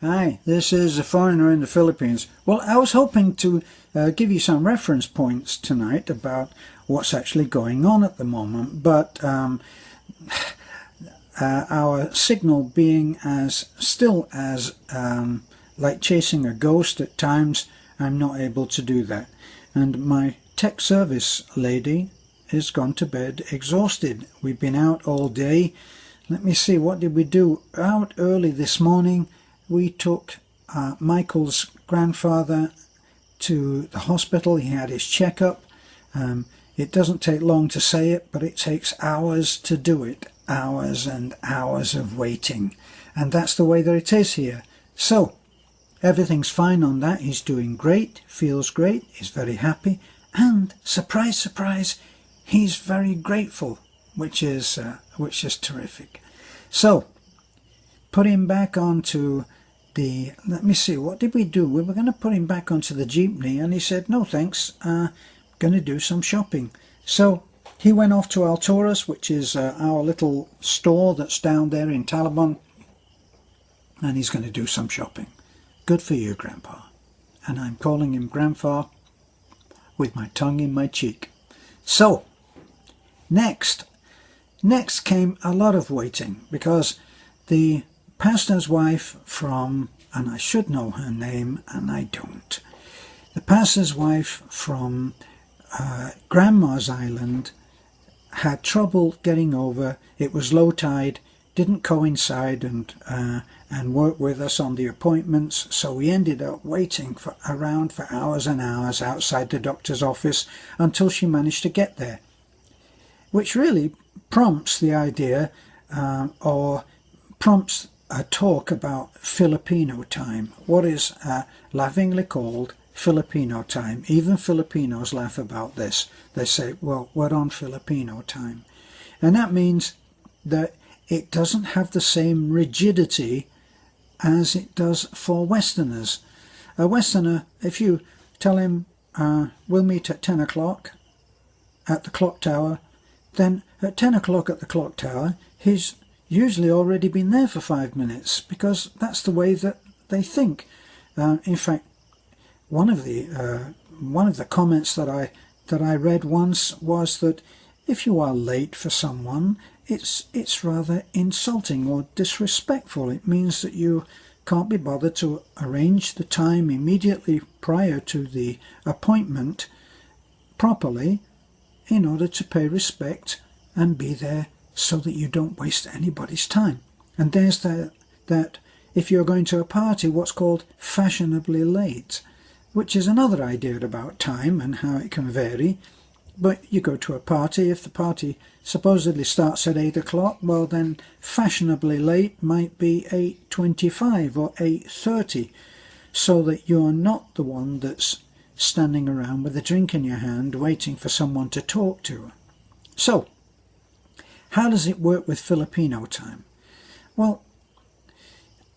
Hi, this is a foreigner in the Philippines. Well, I was hoping to give you some reference points tonight about what's actually going on at the moment, but our signal being still as like chasing a ghost at times, I'm not able to do that. And my tech service lady is gone to bed exhausted. We've been out all day. Let me see, what did we do? Out early this morning. We took Michael's grandfather to the hospital. He had his checkup. It doesn't take long to say it, but it takes hours to do it. Hours and hours of waiting. And that's the way that it is here. So, everything's fine on that. He's doing great, feels great, he's very happy. And, surprise, surprise, he's very grateful, which is terrific. So, put him back onto let me see, what did we do? We were going to put him back onto the jeepney, and he said, no thanks, going to do some shopping. So he went off to Alturas, which is our little store that's down there in Talabon, and he's going to do some shopping. Good for you, Grandpa. And I'm calling him Grandpa with my tongue in my cheek. So next came a lot of waiting, because the pastor's wife from, and I should know her name and I don't, the pastor's wife from Grandma's Island had trouble getting over. It was low tide, didn't coincide and work with us on the appointments, so we ended up waiting around for hours and hours outside the doctor's office until she managed to get there, which really prompts the idea or prompts a talk about Filipino time, what is laughingly called Filipino time. Even Filipinos laugh about this. They say, well, we're on Filipino time. And that means that it doesn't have the same rigidity as it does for Westerners. A Westerner, if you tell him, we'll meet at 10 o'clock at the clock tower, then at 10 o'clock at the clock tower, he's usually already been there for 5 minutes, because that's the way that they think. In fact, one of the comments that I read once was that if you are late for someone, it's rather insulting or disrespectful. It means that you can't be bothered to arrange the time immediately prior to the appointment properly in order to pay respect and be there so that you don't waste anybody's time. And there's that if you're going to a party, what's called fashionably late, which is another idea about time and how it can vary. But you go to a party, if the party supposedly starts at 8 o'clock, well then fashionably late might be 8:25 or 8:30, so that you're not the one that's standing around with a drink in your hand waiting for someone to talk to. So, how does it work with Filipino time? Well,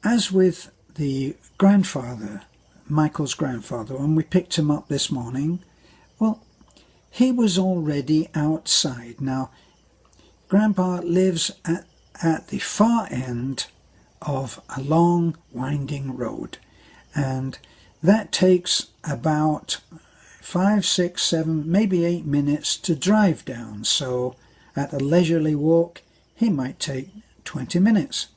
as with the grandfather, Michael's grandfather, when we picked him up this morning, well, he was already outside. Now, Grandpa lives at the far end of a long, winding road, and that takes about 5, 6, 7, maybe 8 minutes to drive down. So at a leisurely walk, he might take 20 minutes.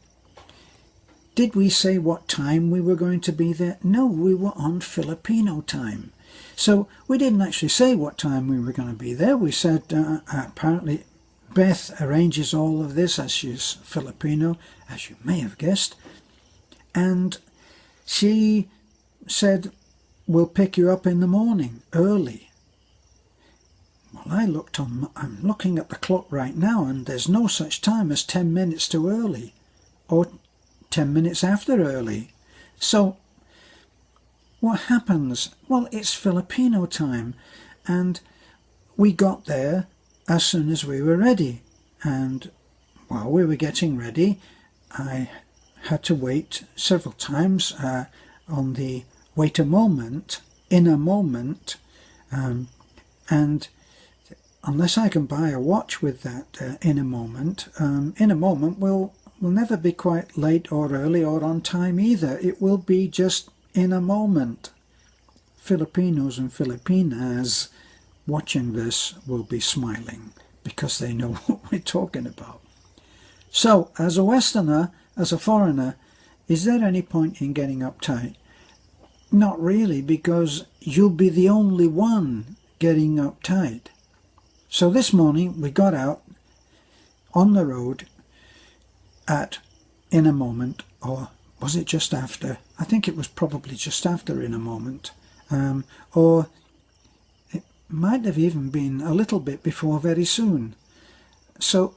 Did we say what time we were going to be there? No, we were on Filipino time. So we didn't actually say what time we were going to be there. We said, apparently Beth arranges all of this, as she's Filipino, as you may have guessed. And she said, we'll pick you up in the morning, early. Well, I'm looking at the clock right now, and there's no such time as 10 minutes too early, or 10 minutes after early. So, what happens? Well, it's Filipino time, and we got there as soon as we were ready. And while we were getting ready, I had to wait several times on the wait a moment, in a moment, and unless I can buy a watch with that in a moment will will never be quite late or early or on time either. It will be just in a moment. Filipinos and Filipinas watching this will be smiling because they know what we're talking about. So, as a Westerner, as a foreigner, is there any point in getting uptight? Not really, because you'll be the only one getting uptight. So this morning we got out on the road in a moment, or was it just after? I think it was probably just after in a moment, or it might have even been a little bit before very soon. So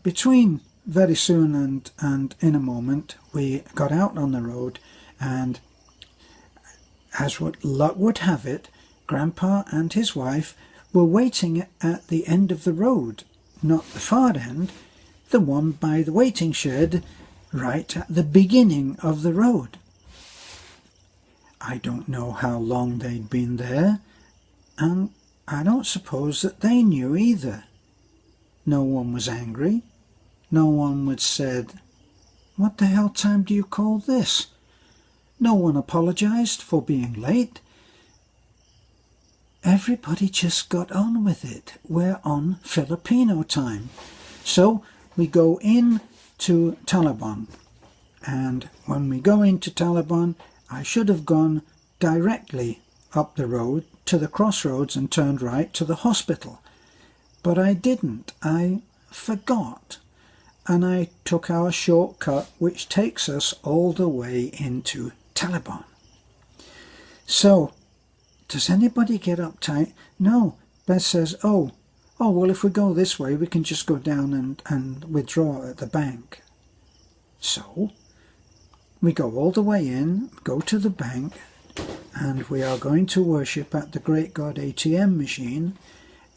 between very soon and in a moment we got out on the road, and as what luck would have it, Grandpa and his wife were waiting at the end of the road, not the far end, the one by the waiting shed right at the beginning of the road. I don't know how long they'd been there, and I don't suppose that they knew either. No one was angry. No one would said, "What the hell time do you call this?" No one apologized for being late. Everybody just got on with it. We're on Filipino time. So we go in to Taliban. And when we go into Taliban, I should have gone directly up the road to the crossroads and turned right to the hospital. But I didn't. I forgot. And I took our shortcut, which takes us all the way into Taliban. So, does anybody get uptight? No. Beth says, oh, well, if we go this way, we can just go down and withdraw at the bank. So, we go all the way in, go to the bank, and we are going to worship at the Great God ATM machine.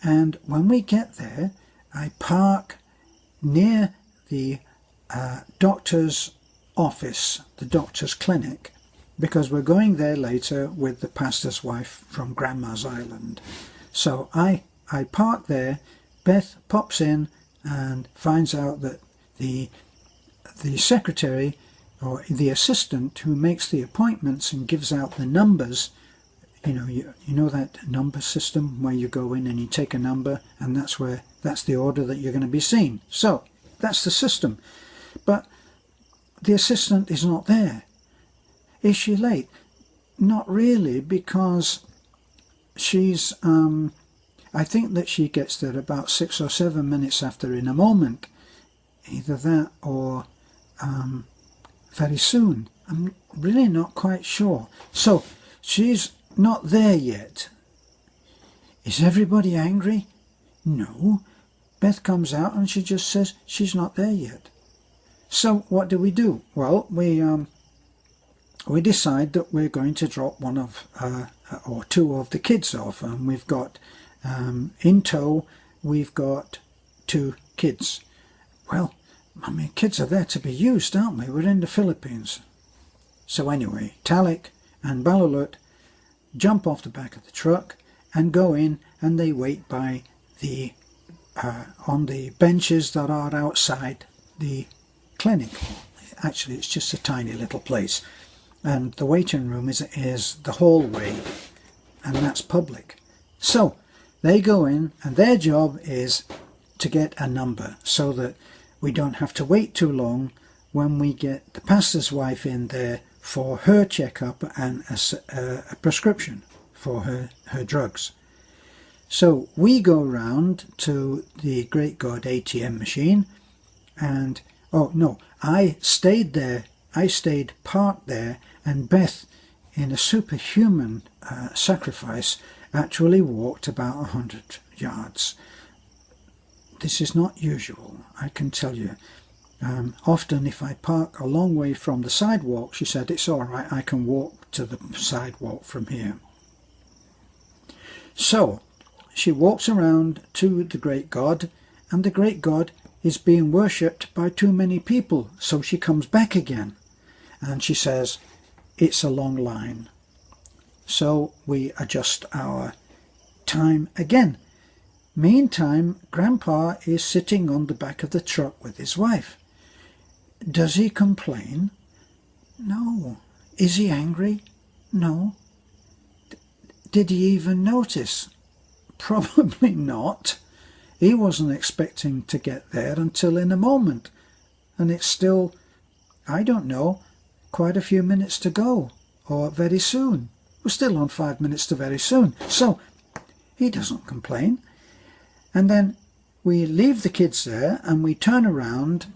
And when we get there, I park near the doctor's office, the doctor's clinic, because we're going there later with the pastor's wife from Grandma's Island. So I park there. Beth pops in and finds out that the secretary or the assistant who makes the appointments and gives out the numbers, you know that number system where you go in and you take a number and that's the order that you're going to be seen. So that's the system. But the assistant is not there. Is she late? Not really, because she's, I think that she gets there about 6 or 7 minutes after in a moment. Either that or very soon. I'm really not quite sure. So she's not there yet. Is everybody angry? No. Beth comes out and she just says she's not there yet. So what do? Well, we decide that we're going to drop one of or two of the kids off, and we've got in tow we've got 2 kids. Well, I mean, kids are there to be used, aren't we? We're in the Philippines. So anyway, Talik and Balulut jump off the back of the truck and go in, and they wait by the on the benches that are outside the clinic. Actually, it's just a tiny little place, and the waiting room is the hallway, and that's public. So they go in, and their job is to get a number so that we don't have to wait too long when we get the pastor's wife in there for her checkup and a prescription for her drugs. So we go round to the Great God ATM machine, and I stayed parked there, and Beth, in a superhuman sacrifice, actually walked about 100 yards. This is not usual, I can tell you. Often if I park a long way from the sidewalk, she said, it's all right, I can walk to the sidewalk from here. So she walks around to the Great God, and the Great God is being worshipped by too many people, so she comes back again, and she says, it's a long line. So we adjust our time again. Meantime, Grandpa is sitting on the back of the truck with his wife. Does he complain? No. Is he angry? No. Did he even notice? Probably not. He wasn't expecting to get there until in a moment. And it's still, I don't know, quite a few minutes to go. Or very soon. We're still on 5 minutes to very soon. So, he doesn't complain. And then we leave the kids there and we turn around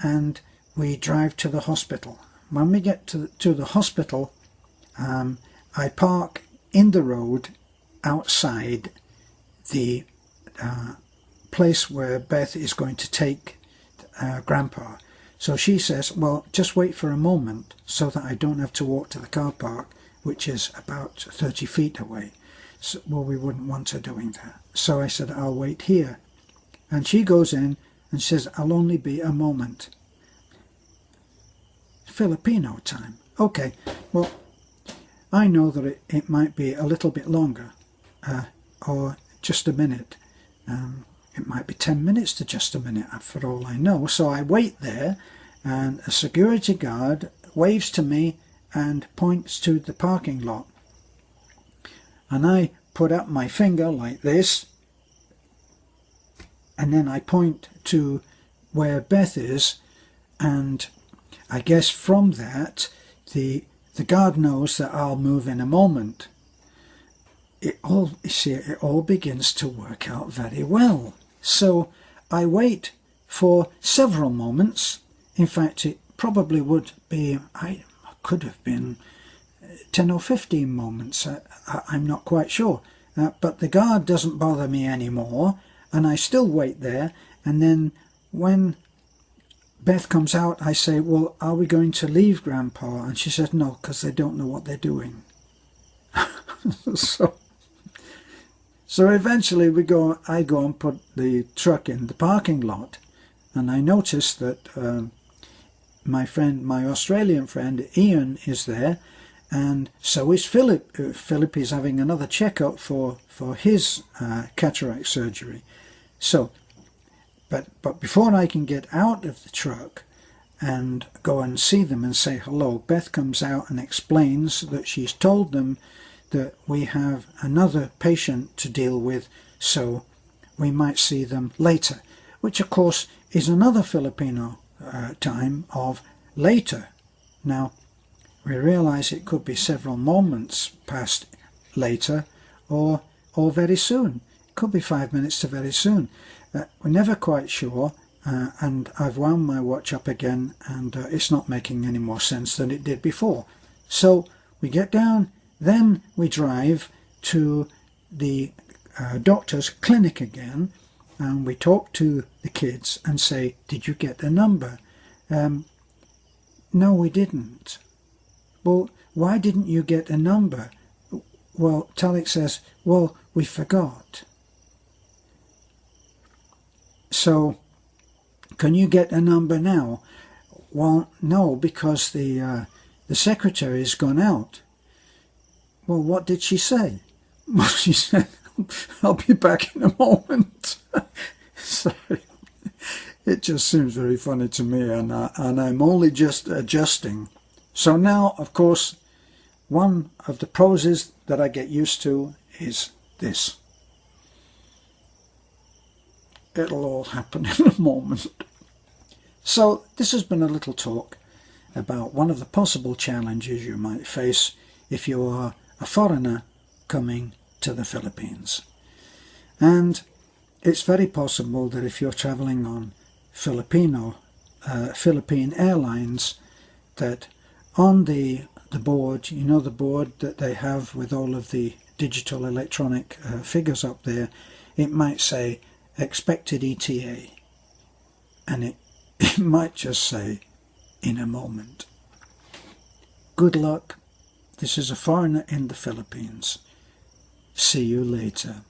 and we drive to the hospital. When we get to the hospital, I park in the road outside the place where Beth is going to take Grandpa. So she says, well, just wait for a moment so that I don't have to walk to the car park, which is about 30 feet away. So, well, we wouldn't want her doing that. So I said, I'll wait here. And she goes in and says, I'll only be a moment. Filipino time. Okay, well, I know that it might be a little bit longer, or just a minute. It might be 10 minutes to just a minute, for all I know. So I wait there, and a security guard waves to me and points to the parking lot. And I put up my finger like this, and then I point to where Beth is, and I guess from that the guard knows that I'll move in a moment. It all begins to work out very well. So I wait for several moments. In fact, it probably would be, I could have been 10 or 15 moments. I'm not quite sure. But the guard doesn't bother me anymore, and I still wait there. And then when Beth comes out, I say, well, are we going to leave Grandpa? And she said, no, because they don't know what they're doing. So eventually I go and put the truck in the parking lot, and I notice that my Australian friend Ian is there, and so is Philip. Philip is having another checkup for his cataract surgery. So, but before I can get out of the truck and go and see them and say hello, Beth comes out and explains that she's told them that we have another patient to deal with, so we might see them later, which of course is another Filipino time of later. Now, we realize it could be several moments past later or very soon. It could be 5 minutes to very soon. We're never quite sure, and I've wound my watch up again, and it's not making any more sense than it did before. So we get down, then we drive to the doctor's clinic again, and we talk to the kids and say, did you get a number? No, we didn't. Well, why didn't you get a number? Well, Talik says, well, we forgot. So, can you get a number now? Well, no, because the secretary's gone out. Well, what did she say? Well, she said, I'll be back in a moment. So, it just seems very funny to me, and I'm only just adjusting. So now, of course, one of the poses that I get used to is this. It'll all happen in a moment. So this has been a little talk about one of the possible challenges you might face if you are a foreigner coming to the Philippines. And it's very possible that if you're traveling on Philippine Airlines, that on the board, you know, the board that they have with all of the digital electronic figures up there, it might say expected ETA, and it might just say in a moment. Good luck. This is a foreigner in the Philippines. See you later.